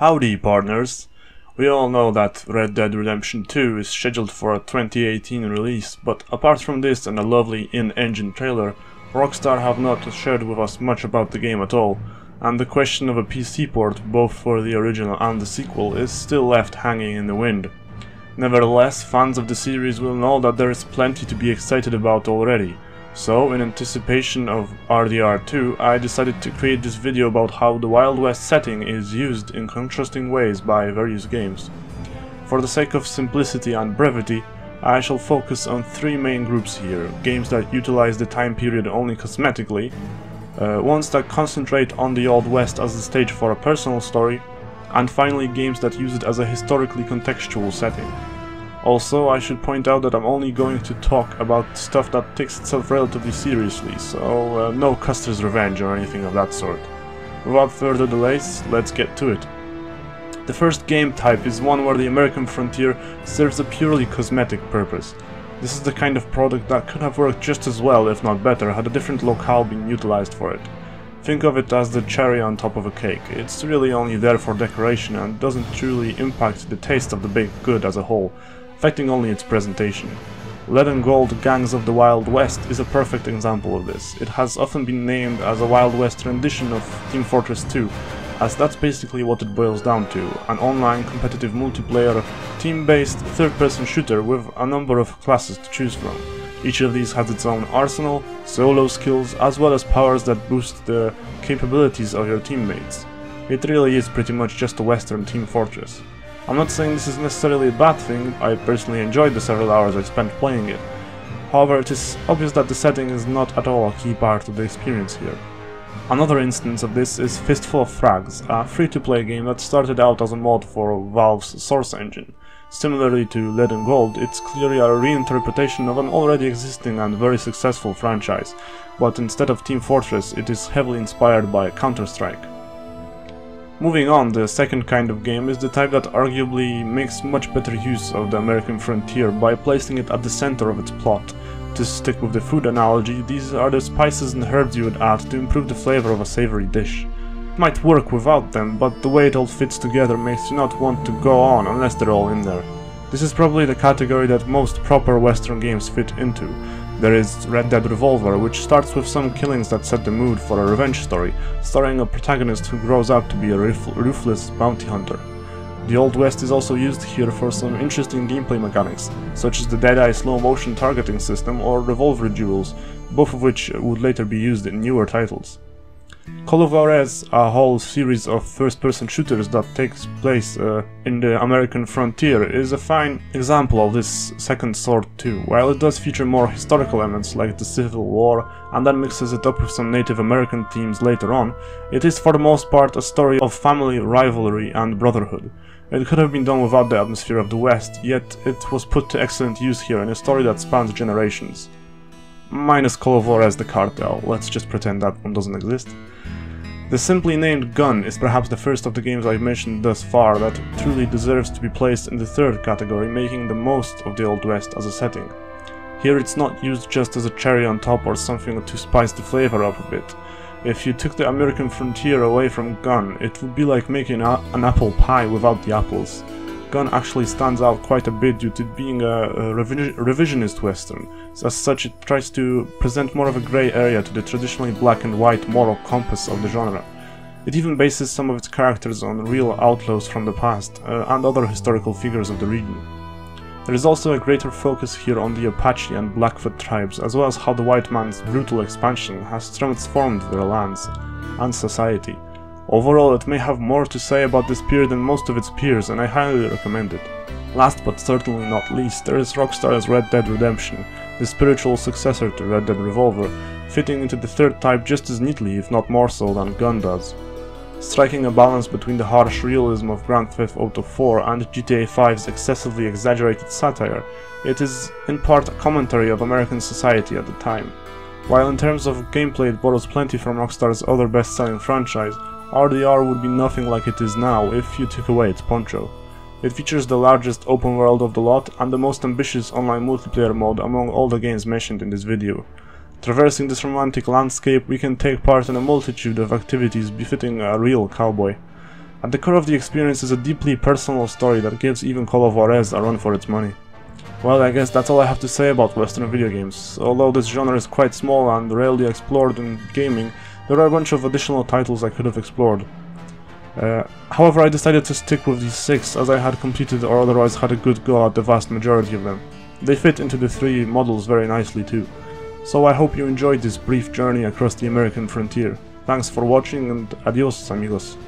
Howdy, partners! We all know that Red Dead Redemption 2 is scheduled for a 2018 release, but apart from this and a lovely in-engine trailer, Rockstar have not shared with us much about the game at all, and the question of a PC port, both for the original and the sequel, is still left hanging in the wind. Nevertheless, fans of the series will know that there is plenty to be excited about already. So, in anticipation of RDR2, I decided to create this video about how the Wild West setting is used in contrasting ways by various games. For the sake of simplicity and brevity, I shall focus on three main groups here: games that utilize the time period only cosmetically, ones that concentrate on the Old West as a stage for a personal story, and finally games that use it as a historically contextual setting. Also, I should point out that I'm only going to talk about stuff that takes itself relatively seriously, so no Custer's Revenge or anything of that sort. Without further delays, let's get to it. The first game type is one where the American frontier serves a purely cosmetic purpose. This is the kind of product that could have worked just as well, if not better, had a different locale been utilized for it. Think of it as the cherry on top of a cake. It's really only there for decoration and doesn't truly impact the taste of the baked good as a whole, affecting only its presentation. Lead and Gold Gangs of the Wild West is a perfect example of this. It has often been named as a Wild West rendition of Team Fortress 2, as that's basically what it boils down to: an online competitive multiplayer team-based third-person shooter with a number of classes to choose from. Each of these has its own arsenal, solo skills, as well as powers that boost the capabilities of your teammates. It really is pretty much just a Western Team Fortress. I'm not saying this is necessarily a bad thing. I personally enjoyed the several hours I spent playing it. However, it is obvious that the setting is not at all a key part of the experience here. Another instance of this is Fistful Frags, a free-to-play game that started out as a mod for Valve's Source engine. Similarly to Lead and Gold, it's clearly a reinterpretation of an already existing and very successful franchise, but instead of Team Fortress, it is heavily inspired by Counter-Strike. Moving on, the second kind of game is the type that arguably makes much better use of the American frontier by placing it at the center of its plot. To stick with the food analogy, these are the spices and herbs you would add to improve the flavor of a savory dish. It might work without them, but the way it all fits together makes you not want to go on unless they're all in there. This is probably the category that most proper Western games fit into. There is Red Dead Revolver, which starts with some killings that set the mood for a revenge story, starring a protagonist who grows up to be a ruthless bounty hunter. The Old West is also used here for some interesting gameplay mechanics, such as the Deadeye slow-motion targeting system or revolver duels, both of which would later be used in newer titles. Call of Juarez, a whole series of first-person shooters that takes place in the American frontier, is a fine example of this second sort too. While it does feature more historical elements like the Civil War and then mixes it up with some Native American themes later on, it is for the most part a story of family rivalry and brotherhood. It could have been done without the atmosphere of the West, yet it was put to excellent use here in a story that spans generations. Minus Call of Juarez the cartel, let's just pretend that one doesn't exist. The simply named Gun is perhaps the first of the games I've mentioned thus far that truly deserves to be placed in the third category, making the most of the Old West as a setting. Here it's not used just as a cherry on top or something to spice the flavor up a bit. If you took the American frontier away from Gun, it would be like making an apple pie without the apples. Gun actually stands out quite a bit due to being a revisionist western. As such, it tries to present more of a grey area to the traditionally black and white moral compass of the genre. It even bases some of its characters on real outlaws from the past and other historical figures of the region. There is also a greater focus here on the Apache and Blackfoot tribes, as well as how the white man's brutal expansion has transformed their lands and society. Overall, it may have more to say about this period than most of its peers, and I highly recommend it. Last but certainly not least, there is Rockstar's Red Dead Redemption, the spiritual successor to Red Dead Revolver, fitting into the third type just as neatly, if not more so, than Gun does. Striking a balance between the harsh realism of Grand Theft Auto 4 and GTA 5's excessively exaggerated satire, it is in part a commentary of American society at the time. While in terms of gameplay it borrows plenty from Rockstar's other best-selling franchise, RDR would be nothing like it is now if you took away its poncho. It features the largest open world of the lot and the most ambitious online multiplayer mode among all the games mentioned in this video. Traversing this romantic landscape, we can take part in a multitude of activities befitting a real cowboy. At the core of the experience is a deeply personal story that gives even Call of Juarez a run for its money. Well, I guess that's all I have to say about Western video games. Although this genre is quite small and rarely explored in gaming, there are a bunch of additional titles I could have explored. However, I decided to stick with these 6 as I had completed or otherwise had a good go at the vast majority of them. They fit into the 3 models very nicely too. So I hope you enjoyed this brief journey across the American frontier. Thanks for watching and adios amigos.